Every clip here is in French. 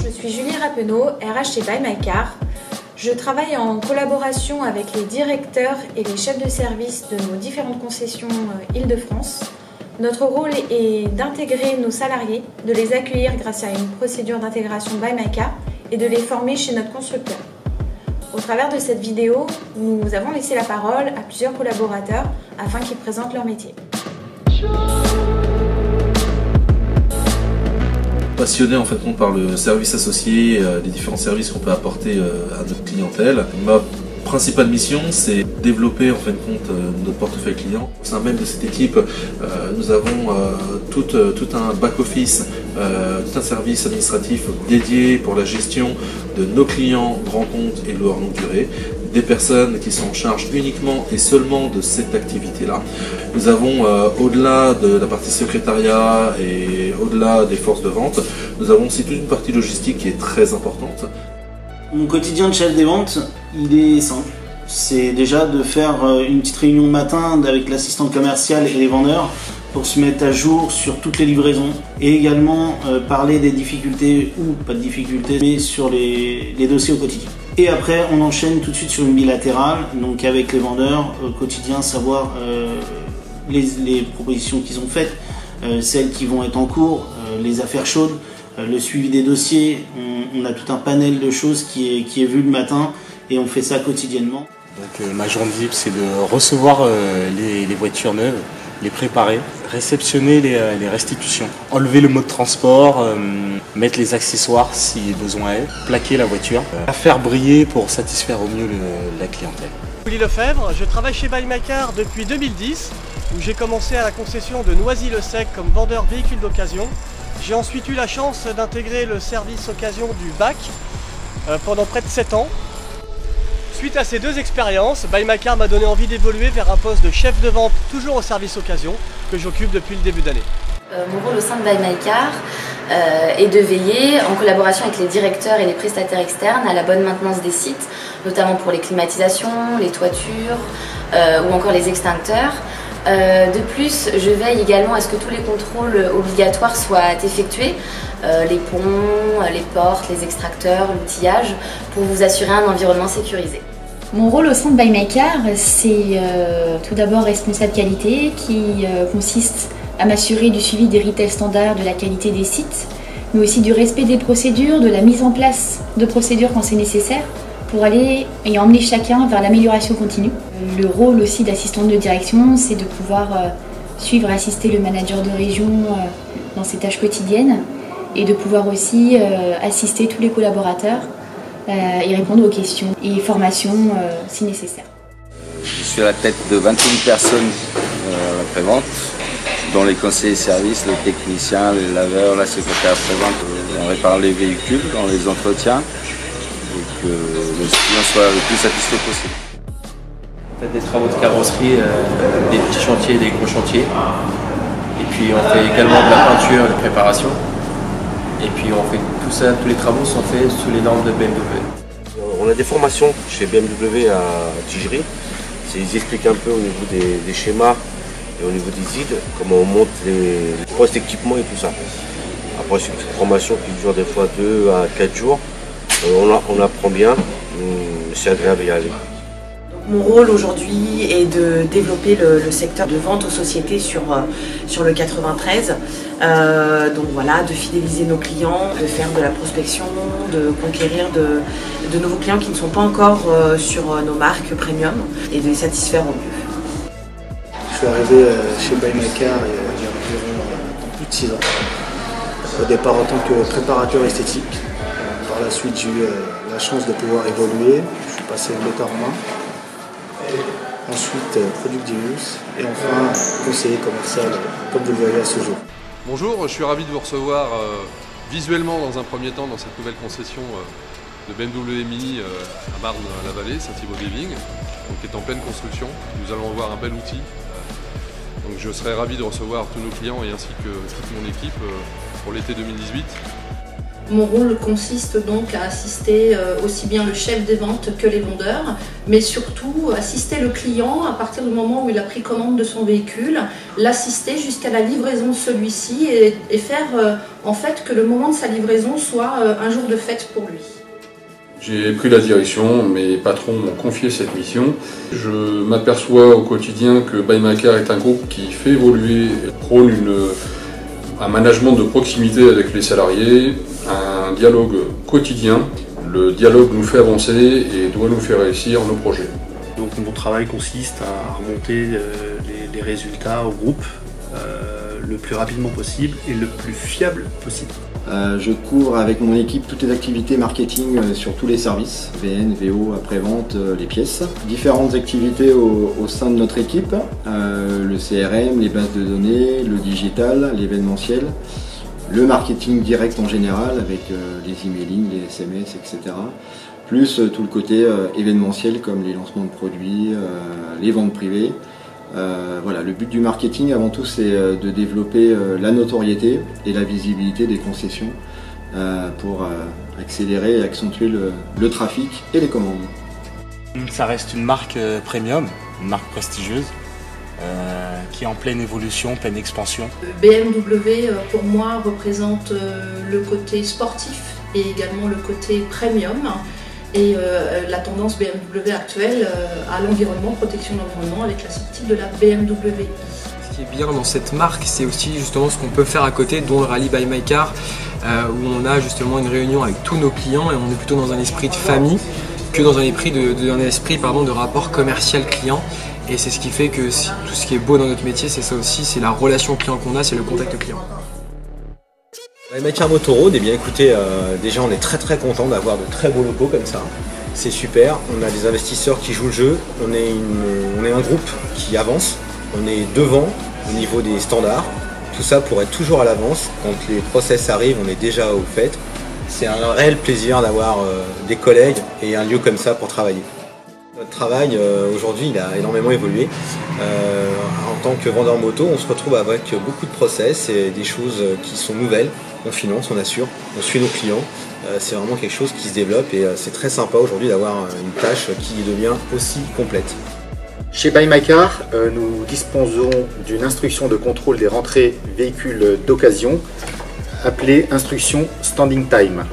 Je suis Julie Rappeneau, RH chez Buy My Car. Je travaille en collaboration avec les directeurs et les chefs de service de nos différentes concessions Île-de-France. Notre rôle est d'intégrer nos salariés, de les accueillir grâce à une procédure d'intégration Buy My Car et de les former chez notre constructeur. Au travers de cette vidéo, nous avons laissé la parole à plusieurs collaborateurs afin qu'ils présentent leur métier. Passionné en fait par le service associé, les différents services qu'on peut apporter à notre clientèle. Ma principale mission, c'est développer en fin de compte notre portefeuille client. Au sein même de cette équipe, nous avons tout un back-office, tout un service administratif dédié pour la gestion de nos clients grands comptes et leur longue durée. Des personnes qui sont en charge uniquement et seulement de cette activité-là. Nous avons, au-delà de la partie secrétariat et au-delà des forces de vente, nous avons aussi toute une partie logistique qui est très importante. Mon quotidien de chef des ventes, il est simple. C'est déjà de faire une petite réunion le matin avec l'assistante commerciale et les vendeurs pour se mettre à jour sur toutes les livraisons et également parler des difficultés ou pas de difficultés mais sur les dossiers au quotidien. Et après on enchaîne tout de suite sur une bilatérale, donc avec les vendeurs au quotidien, savoir les propositions qu'ils ont faites, celles qui vont être en cours, les affaires chaudes, le suivi des dossiers. On a tout un panel de choses qui est vu le matin et on fait ça quotidiennement. Donc, ma journée type, c'est de recevoir les voitures neuves, les préparer, réceptionner les restitutions, enlever le mode transport, mettre les accessoires si besoin est, plaquer la voiture, la faire briller pour satisfaire au mieux la clientèle. Willy Lefebvre, je travaille chez Buy My Car depuis 2010 où j'ai commencé à la concession de Noisy-le-Sec comme vendeur véhicule d'occasion. J'ai ensuite eu la chance d'intégrer le service occasion du BAC pendant près de 7 ans. Suite à ces deux expériences, Buy My Car m'a donné envie d'évoluer vers un poste de chef de vente toujours au service occasion que j'occupe depuis le début d'année. Mon rôle au sein de Buy My Car est de veiller, en collaboration avec les directeurs et les prestataires externes, à la bonne maintenance des sites, notamment pour les climatisations, les toitures ou encore les extincteurs. De plus, je veille également à ce que tous les contrôles obligatoires soient effectués, les ponts, les portes, les extracteurs, l'outillage, pour vous assurer un environnement sécurisé. Mon rôle au sein de Buy My Car, c'est tout d'abord responsable qualité qui consiste à m'assurer du suivi des retail standards de la qualité des sites, mais aussi du respect des procédures, de la mise en place de procédures quand c'est nécessaire, pour aller et emmener chacun vers l'amélioration continue. Le rôle aussi d'assistante de direction, c'est de pouvoir suivre et assister le manager de région dans ses tâches quotidiennes et de pouvoir aussi assister tous les collaborateurs et répondre aux questions et formations si nécessaire. Je suis à la tête de 21 personnes après-vente, dont les conseillers services, les techniciens, les laveurs, la secrétaire après-vente. On répare les véhicules, on les entretient et que le client soit le plus satisfait possible. On fait des travaux de carrosserie, des petits chantiers, des gros chantiers. Et puis on fait également de la peinture, de préparation. Et puis on fait tout ça, tous les travaux sont faits sous les normes de BMW. On a des formations chez BMW à Tigerie. Ils expliquent un peu au niveau des schémas et au niveau des îles, comment on monte les postes d'équipement et tout ça. Après c'est une formation qui dure des fois 2 à 4 jours. On apprend bien, c'est agréable d'y aller. Mon rôle aujourd'hui est de développer le secteur de vente aux sociétés sur le 93. Donc voilà, de fidéliser nos clients, de faire de la prospection, de conquérir de nouveaux clients qui ne sont pas encore sur nos marques premium et de les satisfaire au mieux. Je suis arrivé chez Buy My Car il y a environ plus de 6 ans. Au départ en tant que préparateur esthétique. Par la suite j'ai eu la chance de pouvoir évoluer. Je suis passé méthode en main. Ensuite Product Genius et enfin conseiller commercial comme vous le voyez à ce jour. Bonjour, je suis ravi de vous recevoir visuellement dans un premier temps dans cette nouvelle concession de BMW Mini à Marne-la-Vallée, Saint-Thibaud-des-Vignes, qui est en pleine construction. Nous allons avoir un bel outil. Donc je serai ravi de recevoir tous nos clients et ainsi que toute mon équipe pour l'été 2018. Mon rôle consiste donc à assister aussi bien le chef des ventes que les vendeurs, mais surtout assister le client à partir du moment où il a pris commande de son véhicule, l'assister jusqu'à la livraison de celui-ci et faire en fait que le moment de sa livraison soit un jour de fête pour lui. J'ai pris la direction, mes patrons m'ont confié cette mission. Je m'aperçois au quotidien que Buymacar est un groupe qui fait évoluer, prône un management de proximité avec les salariés, un dialogue quotidien. Le dialogue nous fait avancer et doit nous faire réussir nos projets. Donc mon travail consiste à remonter les résultats au groupe le plus rapidement possible et le plus fiable possible. Je couvre avec mon équipe toutes les activités marketing sur tous les services, VN, VO, après-vente, les pièces. Différentes activités au sein de notre équipe, le CRM, les bases de données, le digital, l'événementiel, le marketing direct en général avec les emailing, les SMS, etc. Plus tout le côté événementiel comme les lancements de produits, les ventes privées. Voilà, le but du marketing avant tout c'est de développer la notoriété et la visibilité des concessions pour accélérer et accentuer le trafic et les commandes. Ça reste une marque premium, une marque prestigieuse qui est en pleine évolution, pleine expansion. BMW pour moi représente le côté sportif et également le côté premium. Et la tendance BMW actuelle à l'environnement, protection de l'environnement avec la sortie de la BMW i. Ce qui est bien dans cette marque, c'est aussi justement ce qu'on peut faire à côté, dont le Rallye Buymacar, où on a justement une réunion avec tous nos clients et on est plutôt dans un esprit de famille que dans un esprit de rapport commercial client. Et c'est ce qui fait que tout ce qui est beau dans notre métier, c'est ça aussi, c'est la relation client qu'on a, c'est le contact client. Buymacar Motor Road, eh bien écoutez, déjà on est très content d'avoir de très beaux locaux comme ça. C'est super, on a des investisseurs qui jouent le jeu, on est un groupe qui avance, on est devant au niveau des standards, tout ça pour être toujours à l'avance. Quand les process arrivent, on est déjà au fait. C'est un réel plaisir d'avoir des collègues et un lieu comme ça pour travailler. Notre travail aujourd'hui il a énormément évolué. En tant que vendeur moto, on se retrouve avec beaucoup de process et des choses qui sont nouvelles. On finance, on assure, on suit nos clients. C'est vraiment quelque chose qui se développe et c'est très sympa aujourd'hui d'avoir une tâche qui devient aussi complète. Chez Buymacar, nous disposons d'une instruction de contrôle des rentrées véhicules d'occasion appelée instruction Standing Time.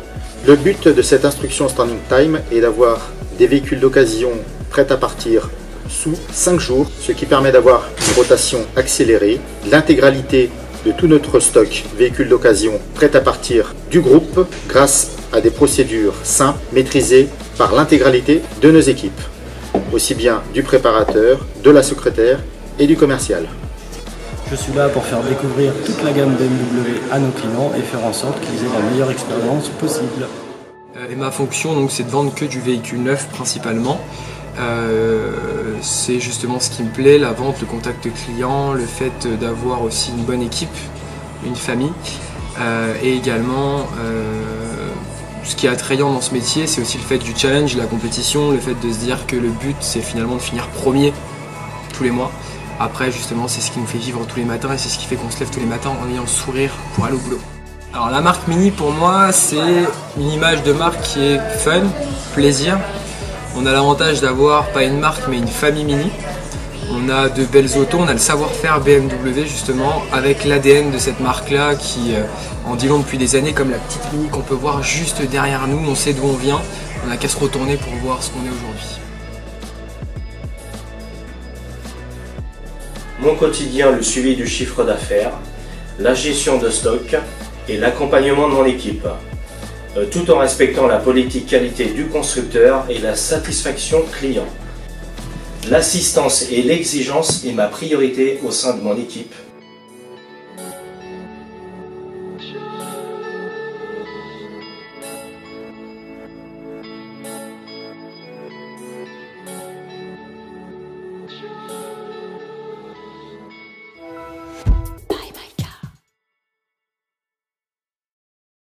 Le but de cette instruction Standing Time est d'avoir des véhicules d'occasion prêts à partir sous 5 jours, ce qui permet d'avoir une rotation accélérée, l'intégralité de tout notre stock véhicules d'occasion prêts à partir du groupe grâce à des procédures simples maîtrisées par l'intégralité de nos équipes, aussi bien du préparateur, de la secrétaire et du commercial. Je suis là pour faire découvrir toute la gamme BMW à nos clients et faire en sorte qu'ils aient la meilleure expérience possible. Et ma fonction donc c'est de vendre que du véhicule neuf principalement. C'est justement ce qui me plaît, la vente, le contact client, le fait d'avoir aussi une bonne équipe, une famille et également ce qui est attrayant dans ce métier, c'est aussi le fait du challenge, la compétition, le fait de se dire que le but c'est finalement de finir premier tous les mois. Après justement c'est ce qui nous fait vivre tous les matins et c'est ce qui fait qu'on se lève tous les matins en ayant le sourire pour aller au boulot. Alors la marque Mini pour moi c'est une image de marque qui est fun, plaisir. On a l'avantage d'avoir pas une marque mais une famille Mini. On a de belles autos, on a le savoir-faire BMW justement avec l'ADN de cette marque là qui en dit long depuis des années, comme la petite Mini qu'on peut voir juste derrière nous. On sait d'où on vient, on n'a qu'à se retourner pour voir ce qu'on est aujourd'hui. Mon quotidien, le suivi du chiffre d'affaires, la gestion de stock et l'accompagnement de mon équipe, tout en respectant la politique qualité du constructeur et la satisfaction client. L'assistance et l'exigence est ma priorité au sein de mon équipe.